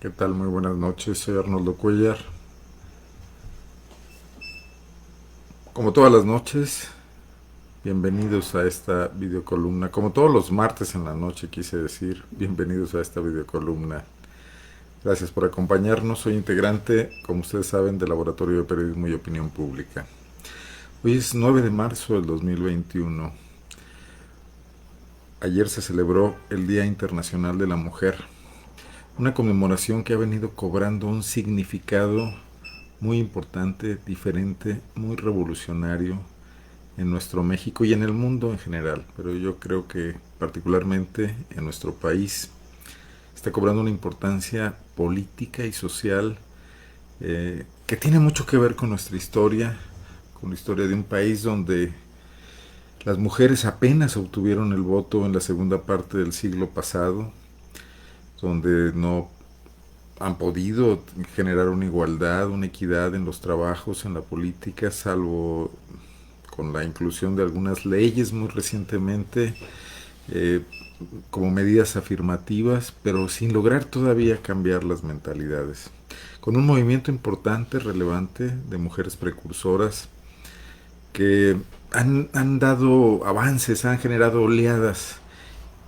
¿Qué tal? Muy buenas noches, soy Arnoldo Cuellar. Como todas las noches, bienvenidos a esta videocolumna. Como todos los martes en la noche, quise decir, bienvenidos a esta videocolumna. Gracias por acompañarnos. Soy integrante, como ustedes saben, del Laboratorio de Periodismo y Opinión Pública. Hoy es 9 de marzo del 2021. Ayer se celebró el Día Internacional de la Mujer, una conmemoración que ha venido cobrando un significado muy importante, diferente, muy revolucionario en nuestro México y en el mundo en general, pero yo creo que particularmente en nuestro país está cobrando una importancia política y social que tiene mucho que ver con nuestra historia, con la historia de un país donde las mujeres apenas obtuvieron el voto en la segunda parte del siglo pasado, donde no han podido generar una igualdad, una equidad en los trabajos, en la política, salvo con la inclusión de algunas leyes muy recientemente, eh, como medidas afirmativas, pero sin lograr todavía cambiar las mentalidades. Con un movimiento importante, relevante, de mujeres precursoras que han dado avances, han generado oleadas,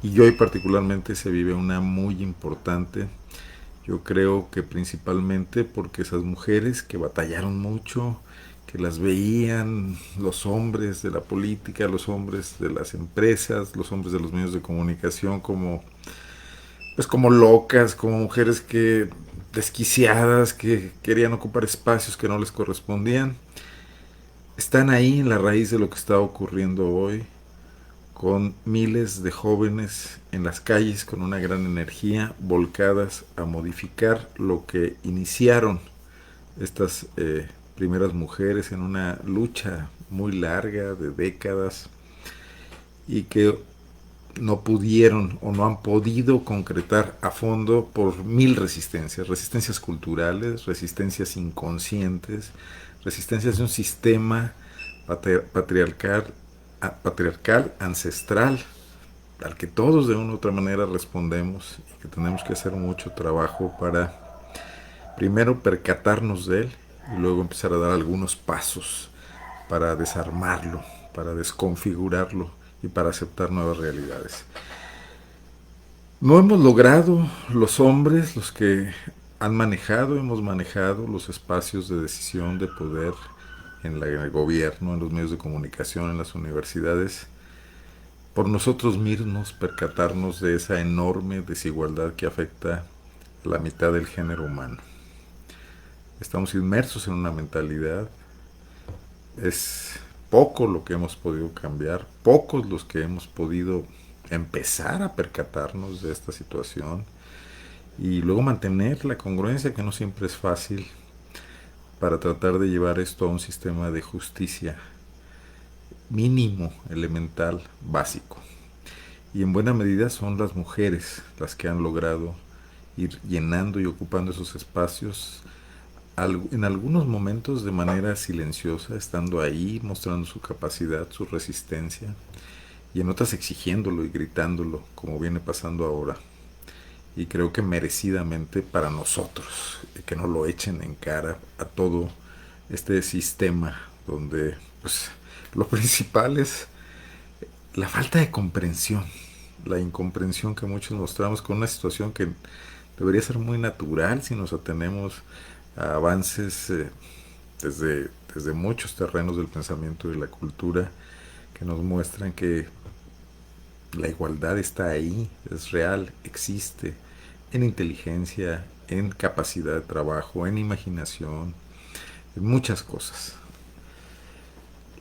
y hoy particularmente se vive una muy importante. Yo creo que principalmente porque esas mujeres que batallaron mucho, que las veían los hombres de la política, los hombres de las empresas, los hombres de los medios de comunicación como, pues, como locas, como mujeres que desquiciadas, que querían ocupar espacios que no les correspondían, están ahí en la raíz de lo que está ocurriendo hoy, con miles de jóvenes en las calles con una gran energía, volcadas a modificar lo que iniciaron estas primeras mujeres en una lucha muy larga de décadas, y que no pudieron o no han podido concretar a fondo por mil resistencias, resistencias culturales, resistencias inconscientes, resistencias de un sistema patriarcal, patriarcal ancestral, al que todos de una u otra manera respondemos, y que tenemos que hacer mucho trabajo para primero percatarnos de él y luego empezar a dar algunos pasos para desarmarlo, para desconfigurarlo y para aceptar nuevas realidades. No hemos logrado los hombres, los que han manejado, hemos manejado los espacios de decisión, de poder en el gobierno, en los medios de comunicación, en las universidades, por nosotros mismos percatarnos de esa enorme desigualdad que afecta a la mitad del género humano. Estamos inmersos en una mentalidad, es poco lo que hemos podido cambiar, pocos los que hemos podido empezar a percatarnos de esta situación y luego mantener la congruencia, que no siempre es fácil, para tratar de llevar esto a un sistema de justicia mínimo, elemental, básico. Y en buena medida son las mujeres las que han logrado ir llenando y ocupando esos espacios, en algunos momentos de manera silenciosa, estando ahí, mostrando su capacidad, su resistencia, y en otras exigiéndolo y gritándolo, como viene pasando ahora. Y creo que merecidamente para nosotros, que no lo echen en cara a todo este sistema donde, pues, lo principal es la falta de comprensión, la incomprensión que muchos mostramos con una situación que debería ser muy natural si nos atenemos a avances desde muchos terrenos del pensamiento y de la cultura, que nos muestran que la igualdad está ahí, es real, existe, en inteligencia, en capacidad de trabajo, en imaginación, en muchas cosas.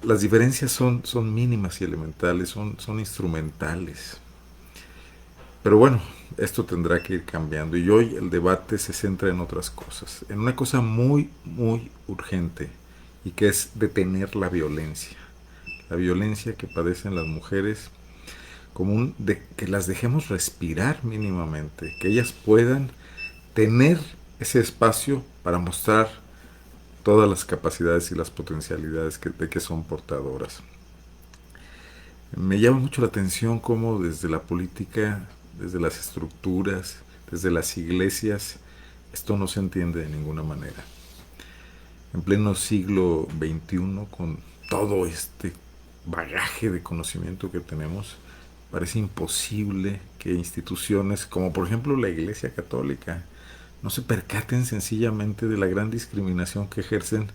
Las diferencias son mínimas y elementales, son instrumentales. Pero bueno, esto tendrá que ir cambiando, y hoy el debate se centra en otras cosas, en una cosa muy, muy urgente, y que es detener la violencia que padecen las mujeres, como que las dejemos respirar mínimamente, que ellas puedan tener ese espacio para mostrar todas las capacidades y las potencialidades de que son portadoras. Me llama mucho la atención cómo desde la política, desde las estructuras, desde las iglesias, Esto no se entiende de ninguna manera. En pleno siglo XXI, con todo este bagaje de conocimiento que tenemos, parece imposible que instituciones como por ejemplo la Iglesia Católica no se percaten sencillamente de la gran discriminación que ejercen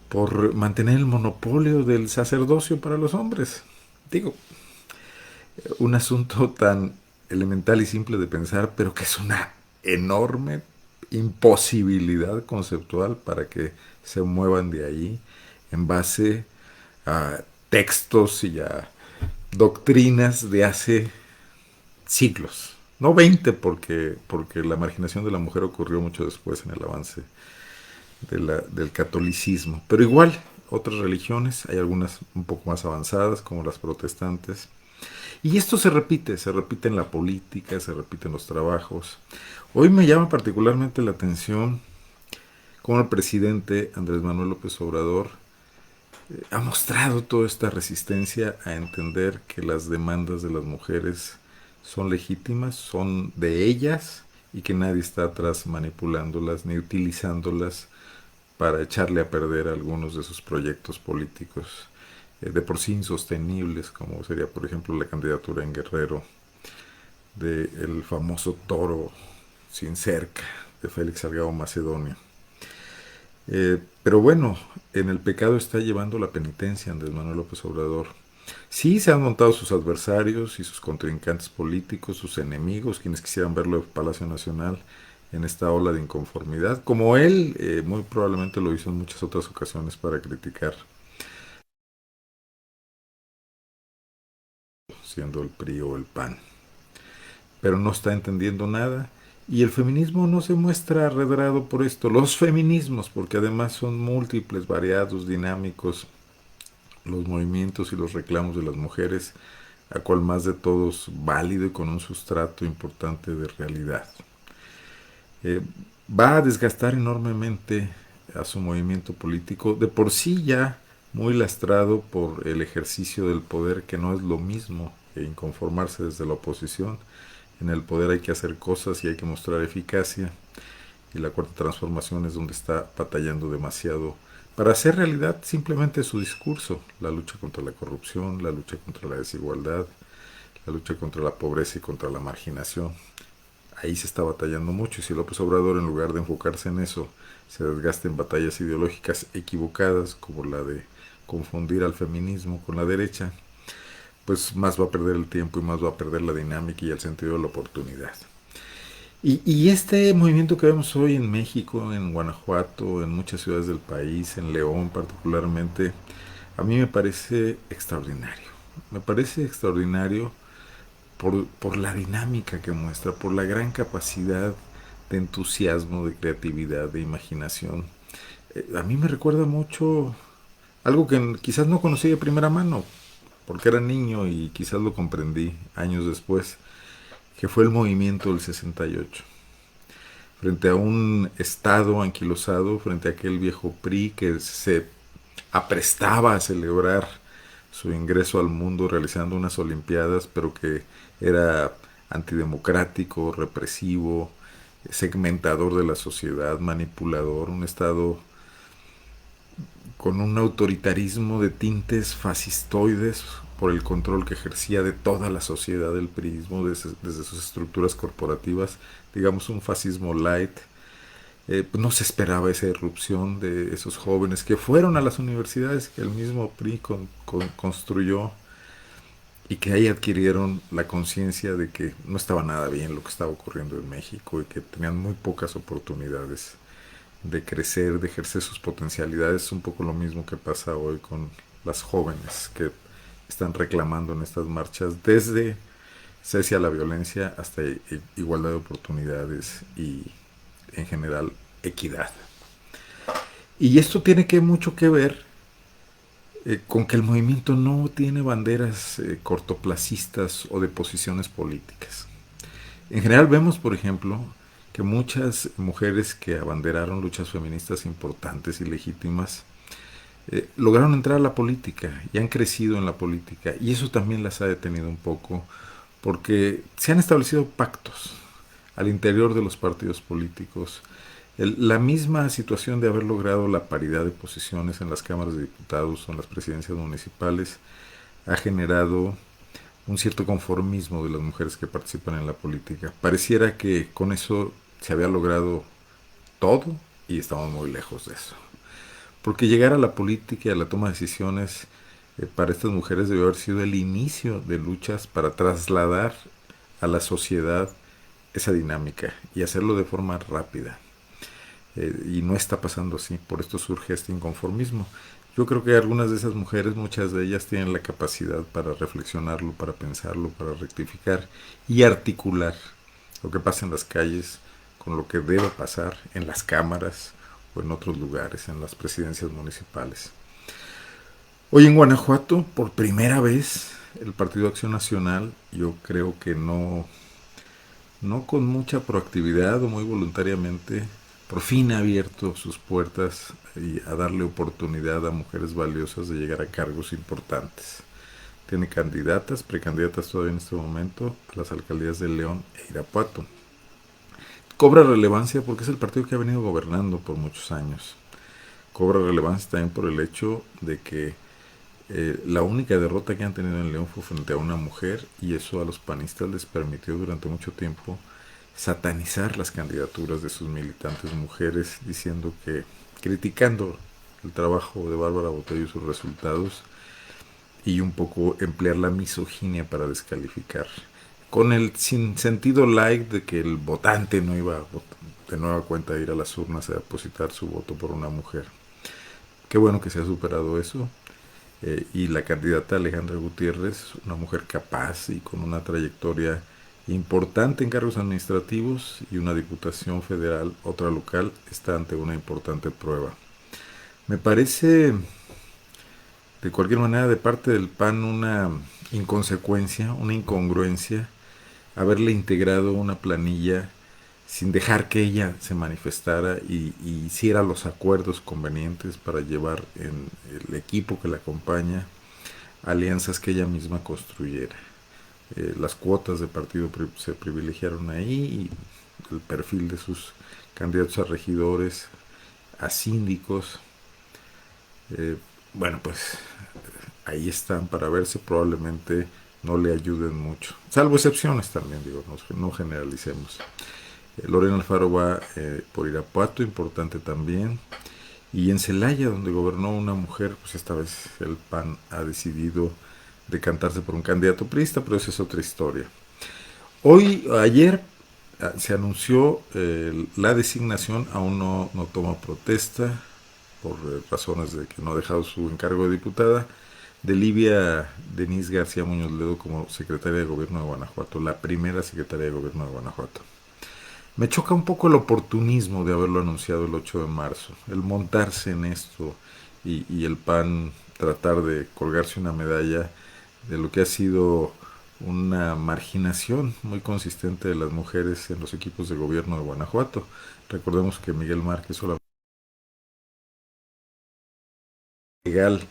por mantener el monopolio del sacerdocio para los hombres. Digo, un asunto tan elemental y simple de pensar, pero que es una enorme imposibilidad conceptual para que se muevan de ahí en base a textos y a doctrinas de hace siglos. No 20 porque la marginación de la mujer ocurrió mucho después en el avance del catolicismo. Pero igual, otras religiones, hay algunas un poco más avanzadas, como las protestantes. Y esto se repite en la política, se repite en los trabajos. Hoy me llama particularmente la atención cómo el presidente Andrés Manuel López Obrador ha mostrado toda esta resistencia a entender que las demandas de las mujeres son legítimas, son de ellas y que nadie está atrás manipulándolas ni utilizándolas para echarle a perder algunos de sus proyectos políticos de por sí insostenibles, como sería por ejemplo la candidatura en Guerrero del famoso toro sin cerca de Félix Salgado Macedonio. Pero bueno, en el pecado está llevando la penitencia Andrés Manuel López Obrador. Sí, se han montado sus adversarios y sus contrincantes políticos, sus enemigos, quienes quisieran verlo en Palacio Nacional en esta ola de inconformidad, como él muy probablemente lo hizo en muchas otras ocasiones para criticar, siendo el PRI o el PAN. Pero no está entendiendo nada. Y el feminismo no se muestra arredrado por esto. Los feminismos, porque además son múltiples, variados, dinámicos, los movimientos y los reclamos de las mujeres, a cual más de todos válido y con un sustrato importante de realidad. Eh, Va a desgastar enormemente a su movimiento político, de por sí ya muy lastrado por el ejercicio del poder, que no es lo mismo que inconformarse desde la oposición. En el poder hay que hacer cosas y hay que mostrar eficacia, y la cuarta transformación es donde está batallando demasiado para hacer realidad simplemente su discurso: la lucha contra la corrupción, la lucha contra la desigualdad, la lucha contra la pobreza y contra la marginación. Ahí se está batallando mucho, y si López Obrador, en lugar de enfocarse en eso, se desgasta en batallas ideológicas equivocadas, como la de confundir al feminismo con la derecha, pues más va a perder el tiempo y más va a perder la dinámica y el sentido de la oportunidad. Y este movimiento que vemos hoy en México, en Guanajuato, en muchas ciudades del país, en León particularmente, a mí me parece extraordinario. Me parece extraordinario por la dinámica que muestra, por la gran capacidad de entusiasmo, de creatividad, de imaginación. A mí me recuerda mucho algo que quizás no conocí de primera mano, porque era niño y quizás lo comprendí años después, que fue el movimiento del 68. Frente a un Estado anquilosado, frente a aquel viejo PRI que se aprestaba a celebrar su ingreso al mundo realizando unas Olimpiadas, pero que era antidemocrático, represivo, segmentador de la sociedad, manipulador, un Estado con un autoritarismo de tintes fascistoides por el control que ejercía de toda la sociedad del priismo desde sus estructuras corporativas, digamos un fascismo light. No se esperaba esa irrupción de esos jóvenes que fueron a las universidades que el mismo PRI construyó, y que ahí adquirieron la conciencia de que no estaba nada bien lo que estaba ocurriendo en México y que tenían muy pocas oportunidades de crecer, de ejercer sus potencialidades. Un poco lo mismo que pasa hoy con las jóvenes que están reclamando en estas marchas, desde cese a la violencia hasta igualdad de oportunidades y en general equidad. Y esto tiene mucho que ver con que el movimiento no tiene banderas cortoplacistas o de posiciones políticas. En general vemos, por ejemplo, que muchas mujeres que abanderaron luchas feministas importantes y legítimas lograron entrar a la política y han crecido en la política, y eso también las ha detenido un poco porque se han establecido pactos. al interior de los partidos políticos. La misma situación de haber logrado la paridad de posiciones en las cámaras de diputados o en las presidencias municipales ha generado un cierto conformismo de las mujeres que participan en la política. Pareciera que con eso se había logrado todo y estamos muy lejos de eso. Porque llegar a la política y a la toma de decisiones para estas mujeres debe haber sido el inicio de luchas para trasladar a la sociedad esa dinámica y hacerlo de forma rápida. Y no está pasando así, por esto surge este inconformismo. Yo creo que algunas de esas mujeres, muchas de ellas tienen la capacidad para reflexionarlo, para pensarlo, para rectificar y articular lo que pasa en las calles con lo que debe pasar en las cámaras o en otros lugares, en las presidencias municipales. Hoy en Guanajuato, por primera vez, el Partido Acción Nacional, yo creo que no con mucha proactividad o muy voluntariamente, por fin ha abierto sus puertas y a darle oportunidad a mujeres valiosas de llegar a cargos importantes. Tiene candidatas, precandidatas todavía en este momento a las alcaldías de León e Irapuato. Cobra relevancia porque es el partido que ha venido gobernando por muchos años. Cobra relevancia también por el hecho de que la única derrota que han tenido en León fue frente a una mujer y eso a los panistas les permitió durante mucho tiempo satanizar las candidaturas de sus militantes mujeres, diciendo que, criticando el trabajo de Bárbara Botello y sus resultados, y un poco emplear la misoginia para descalificar, con el sin sentido light de que el votante no iba de nueva cuenta a ir a las urnas a depositar su voto por una mujer. Qué bueno que se ha superado eso. Y la candidata Alejandra Gutiérrez, una mujer capaz y con una trayectoria importante en cargos administrativos y una diputación federal, otra local, está ante una importante prueba. Me parece, de cualquier manera, de parte del PAN una inconsecuencia, una incongruencia, haberle integrado una planilla sin dejar que ella se manifestara y hiciera los acuerdos convenientes para llevar en el equipo que la acompaña alianzas que ella misma construyera. Las cuotas de partido se privilegiaron ahí y el perfil de sus candidatos a regidores, a síndicos, bueno, pues ahí están para verse, probablemente no le ayuden mucho, salvo excepciones también, digo, no generalicemos. Lorena Alfaro va por Irapuato, importante también. Y en Celaya, donde gobernó una mujer, pues esta vez el PAN ha decidido decantarse por un candidato priista, pero esa es otra historia. Ayer se anunció la designación, aún no toma protesta, por razones de que no ha dejado su encargo de diputada, de Livia Denise García Muñoz Ledo como secretaria de Gobierno de Guanajuato, la primera secretaria de Gobierno de Guanajuato. Me choca un poco el oportunismo de haberlo anunciado el 8 de marzo, el montarse en esto y el PAN tratar de colgarse una medalla de lo que ha sido una marginación muy consistente de las mujeres en los equipos de gobierno de Guanajuato. Recordemos que Miguel Márquez solamente legal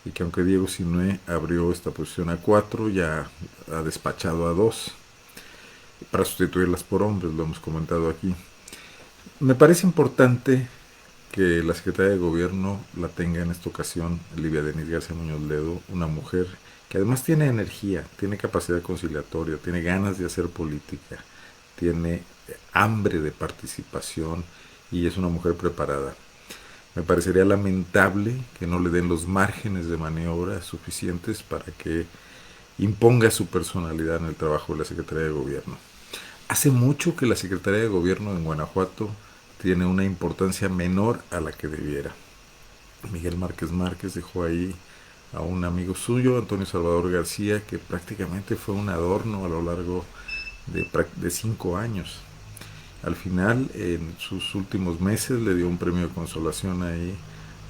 y que aunque Diego Sinué abrió esta posición a 4, ya ha despachado a 2 para sustituirlas por hombres, lo hemos comentado aquí. Me parece importante que la Secretaría de Gobierno la tenga en esta ocasión Livia Denise García Muñoz Ledo, una mujer que además tiene energía, tiene capacidad conciliatoria, tiene ganas de hacer política, tiene hambre de participación y es una mujer preparada. Me parecería lamentable que no le den los márgenes de maniobra suficientes para que imponga su personalidad en el trabajo de la Secretaría de Gobierno. Hace mucho que la Secretaría de Gobierno en Guanajuato tiene una importancia menor a la que debiera. Miguel Márquez dejó ahí a un amigo suyo, Antonio Salvador García, que prácticamente fue un adorno a lo largo de 5 años. Al final, en sus últimos meses, le dio un premio de consolación ahí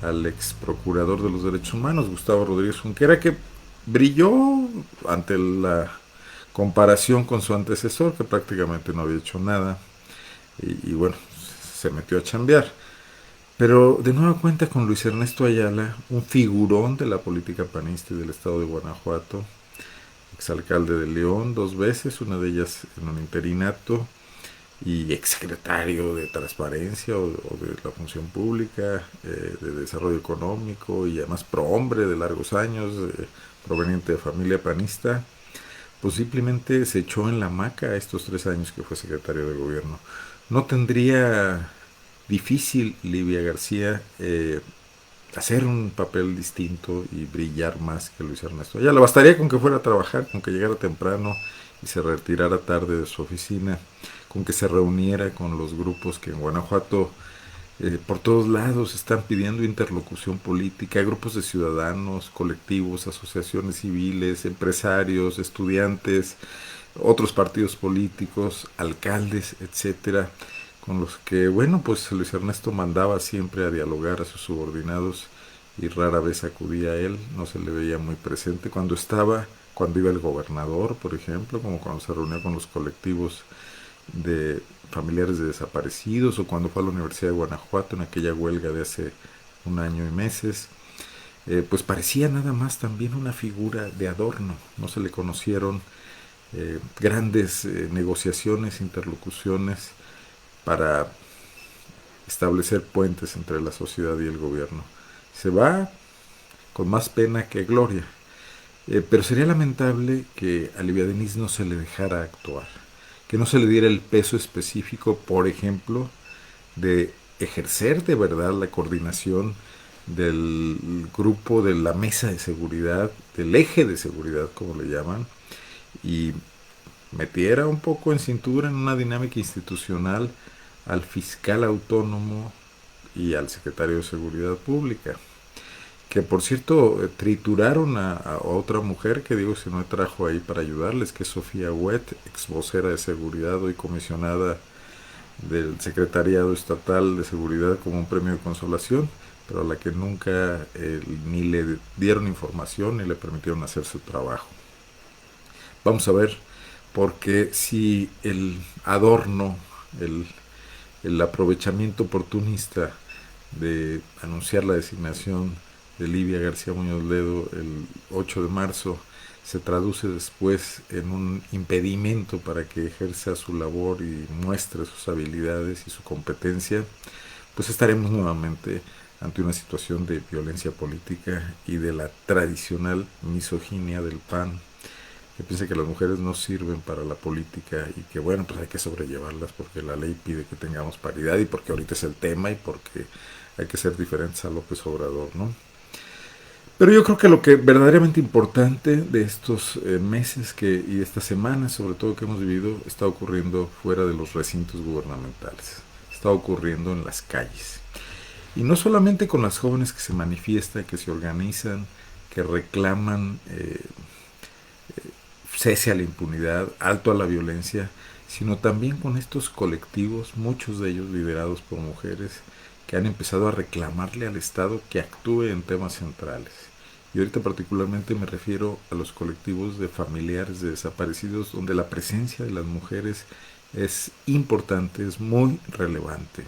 al ex procurador de los derechos humanos, Gustavo Rodríguez Junquera, que brilló ante la comparación con su antecesor, que prácticamente no había hecho nada, y bueno, se metió a chambear. Pero de nueva cuenta con Luis Ernesto Ayala, un figurón de la política panista y del estado de Guanajuato, exalcalde de León 2 veces, una de ellas en un interinato, y exsecretario de Transparencia o de la Función Pública, de Desarrollo Económico y además prohombre de largos años, proveniente de familia panista, pues simplemente se echó en la hamaca estos 3 años que fue secretario de gobierno. No tendría difícil Livia García hacer un papel distinto y brillar más que Luis Ernesto. Ya le bastaría con que fuera a trabajar, con que llegara temprano y se retirara tarde de su oficina, con que se reuniera con los grupos que en Guanajuato por todos lados están pidiendo interlocución política, grupos de ciudadanos, colectivos, asociaciones civiles, empresarios, estudiantes, otros partidos políticos, alcaldes, etcétera, con los que, bueno, pues Luis Ernesto mandaba siempre a dialogar a sus subordinados y rara vez acudía a él, no se le veía muy presente cuando iba el gobernador, por ejemplo, como cuando se reunía con los colectivos de familiares de desaparecidos o cuando fue a la Universidad de Guanajuato en aquella huelga de hace un año y meses, pues parecía nada más también una figura de adorno, no se le conocieron grandes negociaciones, interlocuciones para establecer puentes entre la sociedad y el gobierno. Se va con más pena que gloria, pero sería lamentable que a Livia Denis no se le dejara actuar, que no se le diera el peso específico, por ejemplo, de ejercer de verdad la coordinación del grupo de la mesa de seguridad, del eje de seguridad, como le llaman, y metiera un poco en cintura en una dinámica institucional al fiscal autónomo y al secretario de Seguridad Pública, que por cierto trituraron a otra mujer que digo si no trajo ahí para ayudarles, que es Sofía Huet, ex vocera de seguridad, hoy comisionada del Secretariado Estatal de Seguridad como un premio de consolación, pero a la que nunca ni le dieron información ni le permitieron hacer su trabajo. Vamos a ver, porque si el adorno, el, el aprovechamiento oportunista de anunciar la designación de Livia García Muñoz Ledo el 8 de marzo se traduce después en un impedimento para que ejerza su labor y muestre sus habilidades y su competencia, pues estaremos nuevamente ante una situación de violencia política y de la tradicional misoginia del PAN, que piensa que las mujeres no sirven para la política y que bueno, pues hay que sobrellevarlas porque la ley pide que tengamos paridad y porque ahorita es el tema y porque hay que ser diferentes a López Obrador, ¿no? Pero yo creo que lo que verdaderamente importante de estos meses y estas semanas, sobre todo que hemos vivido, está ocurriendo fuera de los recintos gubernamentales, está ocurriendo en las calles. Y no solamente con las jóvenes que se manifiestan, que se organizan, que reclaman cese a la impunidad, alto a la violencia, sino también con estos colectivos, muchos de ellos liderados por mujeres, que han empezado a reclamarle al Estado que actúe en temas centrales. Y ahorita particularmente me refiero a los colectivos de familiares de desaparecidos, donde la presencia de las mujeres es importante, es muy relevante.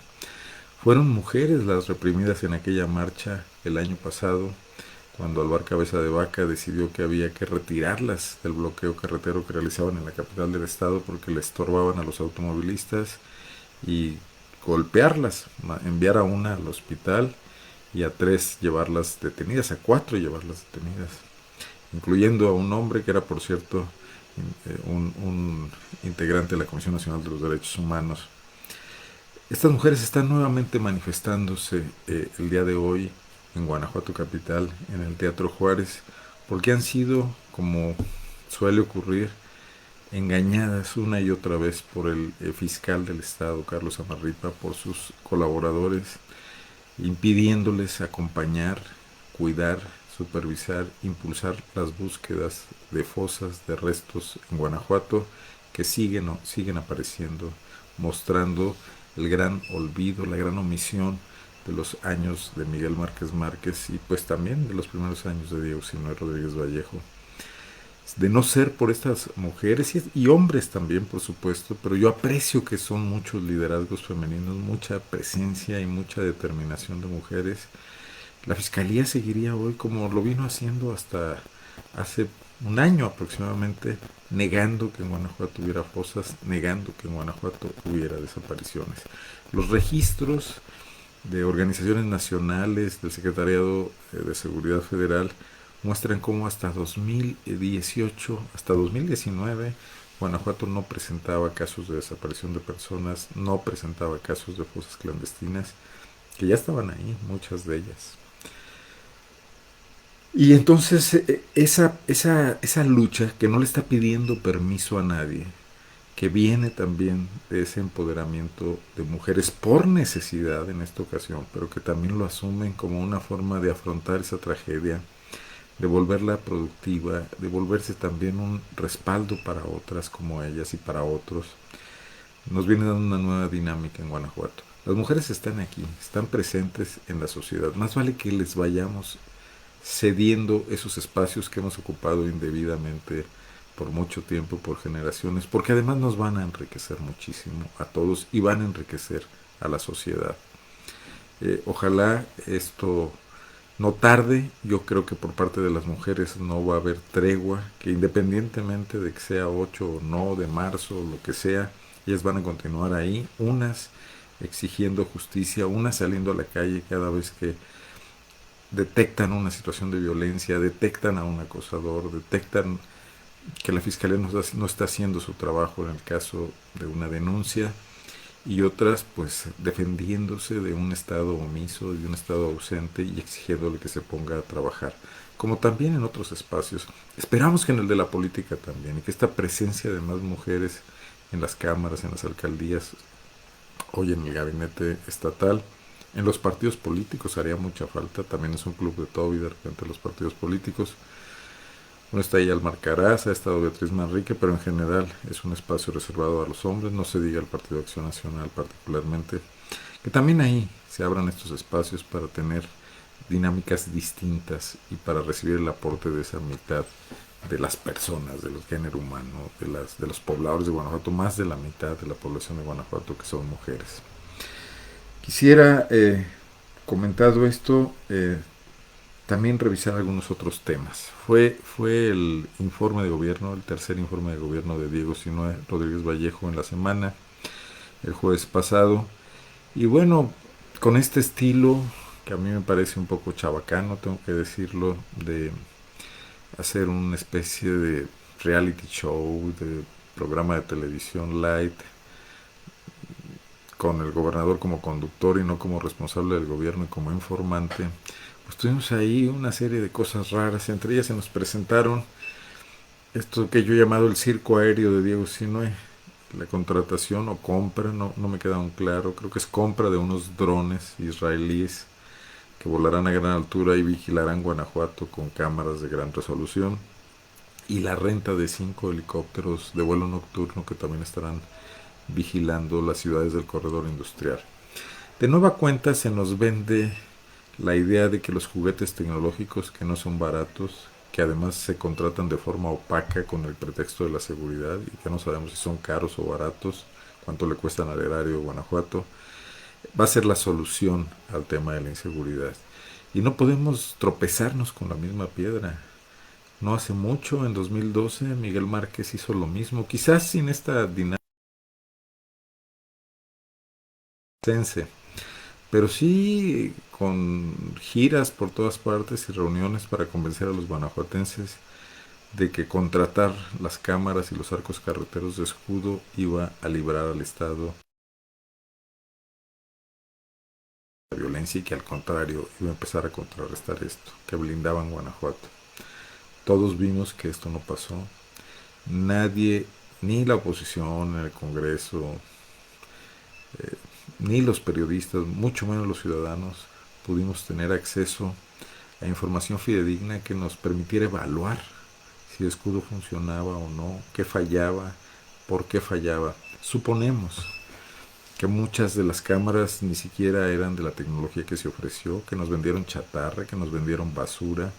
Fueron mujeres las reprimidas en aquella marcha el año pasado, cuando Alvar Cabeza de Vaca decidió que había que retirarlas del bloqueo carretero que realizaban en la capital del estado porque le estorbaban a los automovilistas y golpearlas, enviar a una al hospital y a 3 llevarlas detenidas, a 4 llevarlas detenidas, incluyendo a un hombre que era, por cierto, un integrante de la Comisión Nacional de los Derechos Humanos. Estas mujeres están nuevamente manifestándose el día de hoy en Guanajuato capital, en el Teatro Juárez, porque han sido, como suele ocurrir, engañadas una y otra vez por el fiscal del estado, Carlos Amarripa, por sus colaboradores, impidiéndoles acompañar, cuidar, supervisar, impulsar las búsquedas de fosas, de restos en Guanajuato, que siguen apareciendo, mostrando el gran olvido, la gran omisión de los años de Miguel Márquez Márquez y pues también de los primeros años de Diego Sinue Rodríguez Vallejo. De no ser por estas mujeres y hombres también, por supuesto, pero yo aprecio que son muchos liderazgos femeninos, mucha presencia y mucha determinación de mujeres. La fiscalía seguiría hoy como lo vino haciendo hasta hace un año aproximadamente, negando que en Guanajuato hubiera fosas, negando que en Guanajuato hubiera desapariciones. Los registros de organizaciones nacionales del Secretariado de Seguridad Federal muestran cómo hasta 2018, hasta 2019, Guanajuato no presentaba casos de desaparición de personas, no presentaba casos de fosas clandestinas, que ya estaban ahí, muchas de ellas. Y entonces esa lucha que no le está pidiendo permiso a nadie, que viene también de ese empoderamiento de mujeres por necesidad en esta ocasión, pero que también lo asumen como una forma de afrontar esa tragedia, de volverla productiva, de volverse también un respaldo para otras como ellas y para otros, nos viene dando una nueva dinámica en Guanajuato. Las mujeres están aquí, están presentes en la sociedad. Más vale que les vayamos cediendo esos espacios que hemos ocupado indebidamente por mucho tiempo, por generaciones, porque además nos van a enriquecer muchísimo a todos y van a enriquecer a la sociedad. Ojalá esto no tarde, yo creo que por parte de las mujeres no va a haber tregua, que independientemente de que sea 8 o no, de marzo, o lo que sea, ellas van a continuar ahí, unas exigiendo justicia, unas saliendo a la calle cada vez que detectan una situación de violencia, detectan a un acosador, detectan que la fiscalía no está haciendo su trabajo en el caso de una denuncia, y otras pues defendiéndose de un estado omiso, de un estado ausente y exigiéndole que se ponga a trabajar, como también en otros espacios. Esperamos que en el de la política también, y que esta presencia de más mujeres en las cámaras, en las alcaldías, hoy en el gabinete estatal, en los partidos políticos haría mucha falta. También es un club de Toby de repente los partidos políticos. Uno está ahí Almar Caraza, ha estado Beatriz Manrique, pero en general es un espacio reservado a los hombres, no se diga el Partido de Acción Nacional particularmente, que también ahí se abran estos espacios para tener dinámicas distintas y para recibir el aporte de esa mitad de las personas, del género humano, de los pobladores de Guanajuato, más de la mitad de la población de Guanajuato que son mujeres. Quisiera, comentado esto, también revisar algunos otros temas. Fue el informe de gobierno, el tercer informe de gobierno de Diego Sinue Rodríguez Vallejo en la semana, el jueves pasado. Y bueno, con este estilo, que a mí me parece un poco chabacano, tengo que decirlo, de hacer una especie de reality show, de programa de televisión light, con el gobernador como conductor y no como responsable del gobierno y como informante, pues tuvimos ahí una serie de cosas raras. Entre ellas se nos presentaron esto que yo he llamado el circo aéreo de Diego Sinue, la contratación o compra, no me queda muy claro, creo que es compra de unos drones israelíes que volarán a gran altura y vigilarán Guanajuato con cámaras de gran resolución, y la renta de 5 helicópteros de vuelo nocturno que también estarán vigilando las ciudades del corredor industrial. De nueva cuenta se nos vende la idea de que los juguetes tecnológicos, que no son baratos, que además se contratan de forma opaca con el pretexto de la seguridad y que no sabemos si son caros o baratos, cuánto le cuestan al erario de Guanajuato, va a ser la solución al tema de la inseguridad. Y no podemos tropezarnos con la misma piedra. No hace mucho, en 2012, Miguel Márquez hizo lo mismo, quizás sin esta dinámica, pero sí con giras por todas partes y reuniones para convencer a los guanajuatenses de que contratar las cámaras y los arcos carreteros de escudo iba a librar al Estado de la violencia, y que al contrario iba a empezar a contrarrestar esto, que blindaban Guanajuato. Todos vimos que esto no pasó. Nadie, ni la oposición en el Congreso, eh, ni los periodistas, mucho menos los ciudadanos, pudimos tener acceso a información fidedigna que nos permitiera evaluar si el escudo funcionaba o no, qué fallaba, por qué fallaba. Suponemos que muchas de las cámaras ni siquiera eran de la tecnología que se ofreció, que nos vendieron chatarra, que nos vendieron basura.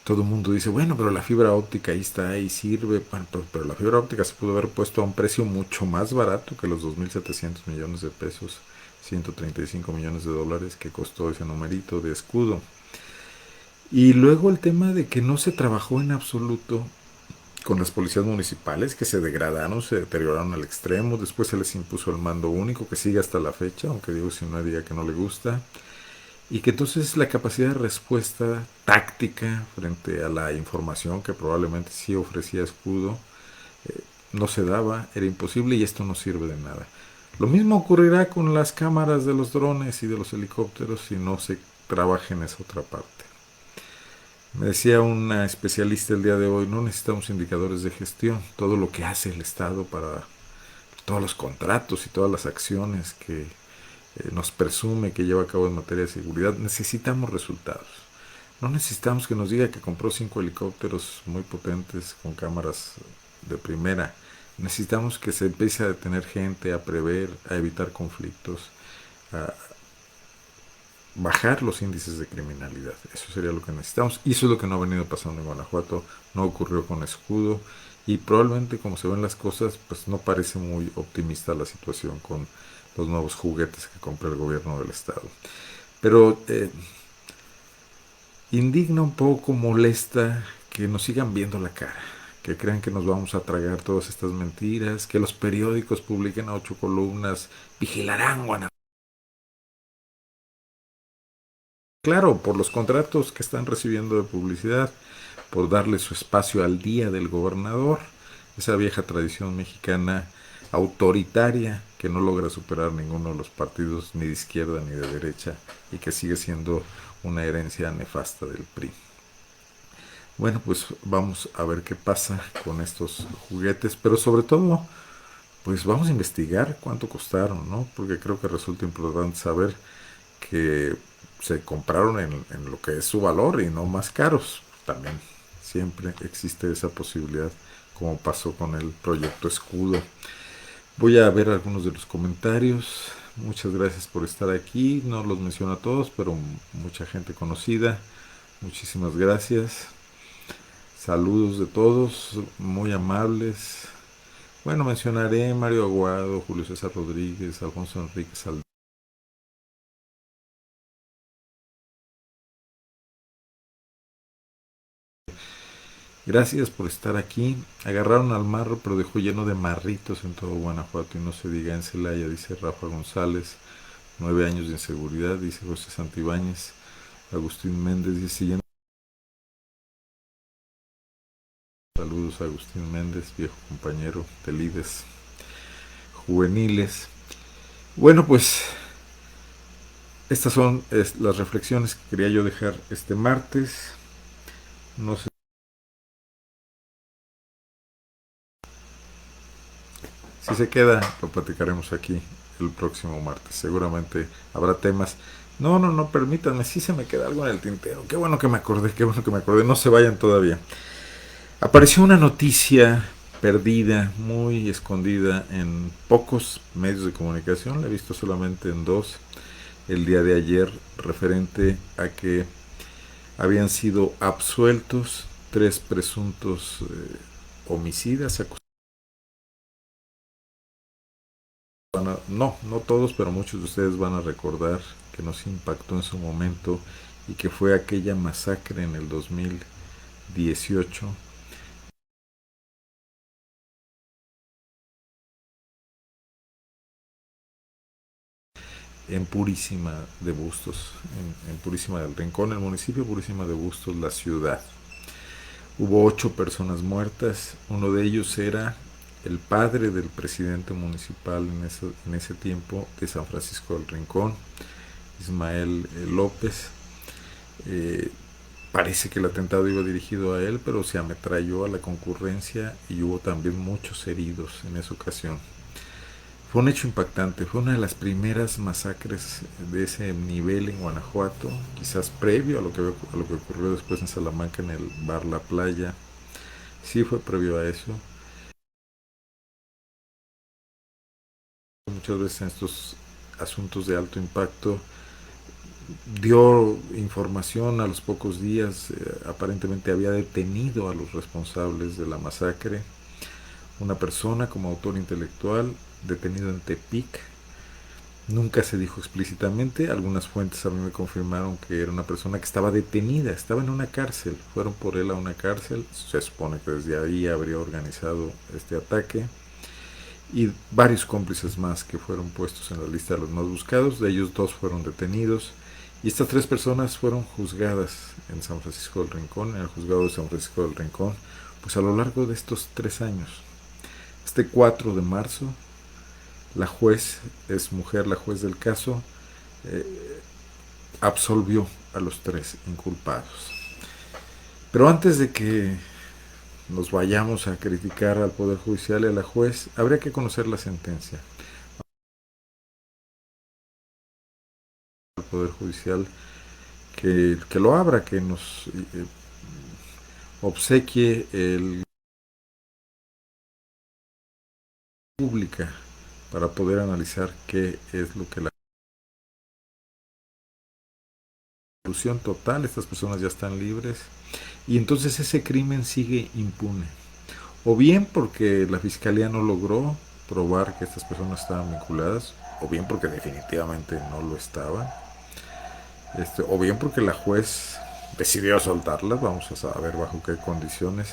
Todo el mundo dice, bueno, pero la fibra óptica ahí está, ahí sirve. Bueno, pero la fibra óptica se pudo haber puesto a un precio mucho más barato que los 2.700 millones de pesos, 135 millones de dólares que costó ese numerito de escudo. Y luego el tema de que no se trabajó en absoluto con las policías municipales, que se degradaron, se deterioraron al extremo. Después se les impuso el mando único, que sigue hasta la fecha, aunque digo si no diga que no le gusta. Y que entonces la capacidad de respuesta táctica frente a la información que probablemente sí ofrecía Escudo no se daba, era imposible y esto no sirve de nada. Lo mismo ocurrirá con las cámaras de los drones y de los helicópteros si no se trabaja en esa otra parte. Me decía una especialista el día de hoy, no necesitamos indicadores de gestión, todo lo que hace el Estado para todos los contratos y todas las acciones que nos presume que lleva a cabo en materia de seguridad, necesitamos resultados. No necesitamos que nos diga que compró 5 helicópteros muy potentes con cámaras de primera. Necesitamos que se empiece a detener gente, a prever, a evitar conflictos, a bajar los índices de criminalidad. Eso sería lo que necesitamos. Y eso es lo que no ha venido pasando en Guanajuato. No ocurrió con Escudo. Y probablemente como se ven las cosas, pues no parece muy optimista la situación con los nuevos juguetes que compra el gobierno del estado. Pero indigna un poco, molesta que nos sigan viendo la cara, que crean que nos vamos a tragar todas estas mentiras, que los periódicos publiquen a 8 columnas, vigilarán Guanajuato. Claro, por los contratos que están recibiendo de publicidad, por darle su espacio al día del gobernador, esa vieja tradición mexicana autoritaria que no logra superar ninguno de los partidos ni de izquierda ni de derecha y que sigue siendo una herencia nefasta del PRI. Bueno, pues vamos a ver qué pasa con estos juguetes, pero sobre todo, pues vamos a investigar cuánto costaron, ¿no? Porque creo que resulta importante saber que se compraron en lo que es su valor y no más caros. También siempre existe esa posibilidad, como pasó con el proyecto Escudo. Voy a ver algunos de los comentarios. Muchas gracias por estar aquí. No los menciono a todos, pero mucha gente conocida. Muchísimas gracias. Saludos de todos, muy amables. Bueno, mencionaré Mario Aguado, Julio César Rodríguez, Alfonso Enrique Saldívar. Gracias por estar aquí. Agarraron al marro, pero dejó lleno de marritos en todo Guanajuato y no se diga en Celaya, dice Rafa González. 9 años de inseguridad, dice José Santibáñez. Agustín Méndez dice lleno. Saludos a Agustín Méndez, viejo compañero de líderes juveniles. Bueno, pues estas son las reflexiones que quería yo dejar este martes. No sé si se queda, lo platicaremos aquí el próximo martes. Seguramente habrá temas. No, no, no, permítanme, si se me queda algo en el tintero. Qué bueno que me acordé, qué bueno que me acordé. No se vayan todavía. Apareció una noticia perdida, muy escondida en pocos medios de comunicación. La he visto solamente en dos el día de ayer, referente a que habían sido absueltos 3 presuntos homicidas. No, no todos, pero muchos de ustedes van a recordar que nos impactó en su momento y que fue aquella masacre en el 2018 en Purísima de Bustos, en Purísima del Rincón, el municipio Purísima de Bustos, la ciudad. Hubo 8 personas muertas, uno de ellos era el padre del presidente municipal en ese tiempo de San Francisco del Rincón, Ismael López. Eh, Parece que el atentado iba dirigido a él, pero se ametralló a la concurrencia y hubo también muchos heridos en esa ocasión. Fue un hecho impactante, fue una de las primeras masacres de ese nivel en Guanajuato, quizás previo a lo que ocurrió después en Salamanca en el bar La Playa. Sí fue previo a eso. Muchas veces en estos asuntos de alto impacto dio información a los pocos días, aparentemente había detenido a los responsables de la masacre, una persona como autor intelectual detenido en Tepic, Nunca se dijo explícitamente, algunas fuentes a mí me confirmaron que era una persona que estaba detenida, estaba en una cárcel, fueron por él a una cárcel, se supone que desde ahí habría organizado este ataque, y varios cómplices más que fueron puestos en la lista de los más buscados, de ellos 2 fueron detenidos, y estas 3 personas fueron juzgadas en San Francisco del Rincón, en el juzgado de San Francisco del Rincón, pues a lo largo de estos 3 años. Este 4 de marzo, la juez, es mujer, la juez del caso, eh, absolvió a los 3 inculpados. Pero antes de que nos vayamos a criticar al Poder Judicial y a la juez, habría que conocer la sentencia. Al Poder Judicial que lo abra, que nos obsequie el pública para poder analizar qué es lo que la solución total, estas personas ya están libres y entonces ese crimen sigue impune. O bien porque la fiscalía no logró probar que estas personas estaban vinculadas, o bien porque definitivamente no lo estaban, o bien porque la juez decidió soltarlas, vamos a saber bajo qué condiciones,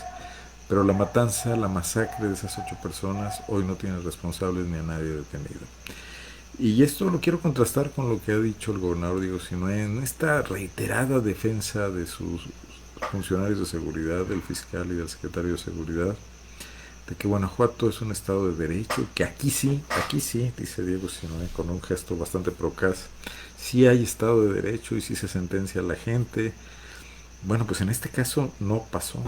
pero la matanza, la masacre de esas 8 personas hoy no tiene responsables ni a nadie detenido. Y esto lo quiero contrastar con lo que ha dicho el gobernador Diego Sinue en esta reiterada defensa de sus funcionarios de seguridad, del fiscal y del secretario de seguridad, de que Guanajuato es un estado de derecho, que aquí sí, dice Diego Sinue con un gesto bastante procaz, sí hay estado de derecho y sí se sentencia a la gente. Bueno, pues en este caso no pasó.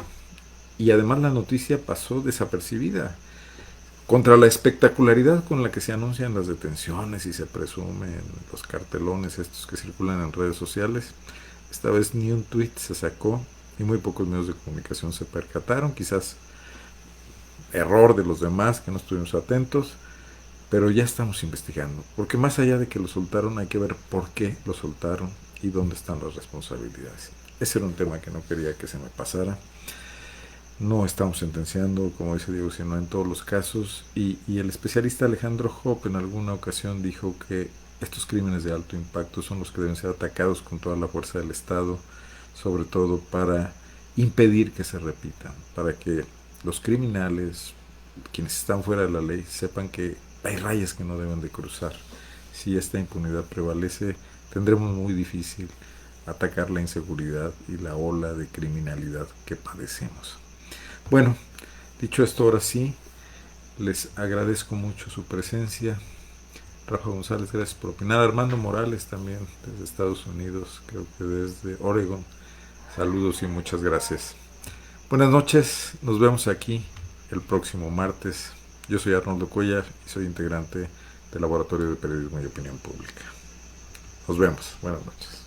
Y además la noticia pasó desapercibida. Contra la espectacularidad con la que se anuncian las detenciones y se presumen los cartelones estos que circulan en redes sociales, esta vez ni un tuit se sacó y muy pocos medios de comunicación se percataron, quizás error de los demás que no estuvimos atentos, pero ya estamos investigando, porque más allá de que lo soltaron hay que ver por qué lo soltaron y dónde están las responsabilidades. Ese era un tema que no quería que se me pasara. No estamos sentenciando, como dice Diego, sino en todos los casos. Y el especialista Alejandro Hoppe en alguna ocasión dijo que estos crímenes de alto impacto son los que deben ser atacados con toda la fuerza del Estado, sobre todo para impedir que se repitan, para que los criminales, quienes están fuera de la ley, sepan que hay rayas que no deben de cruzar. Si esta impunidad prevalece, tendremos muy difícil atacar la inseguridad y la ola de criminalidad que padecemos. Bueno, dicho esto, ahora sí, les agradezco mucho su presencia. Rafa González, gracias por opinar. Armando Morales también desde Estados Unidos, creo que desde Oregon. Saludos y muchas gracias. Buenas noches, nos vemos aquí el próximo martes. Yo soy Arnoldo Cuellar y soy integrante del Laboratorio de Periodismo y Opinión Pública. Nos vemos, buenas noches.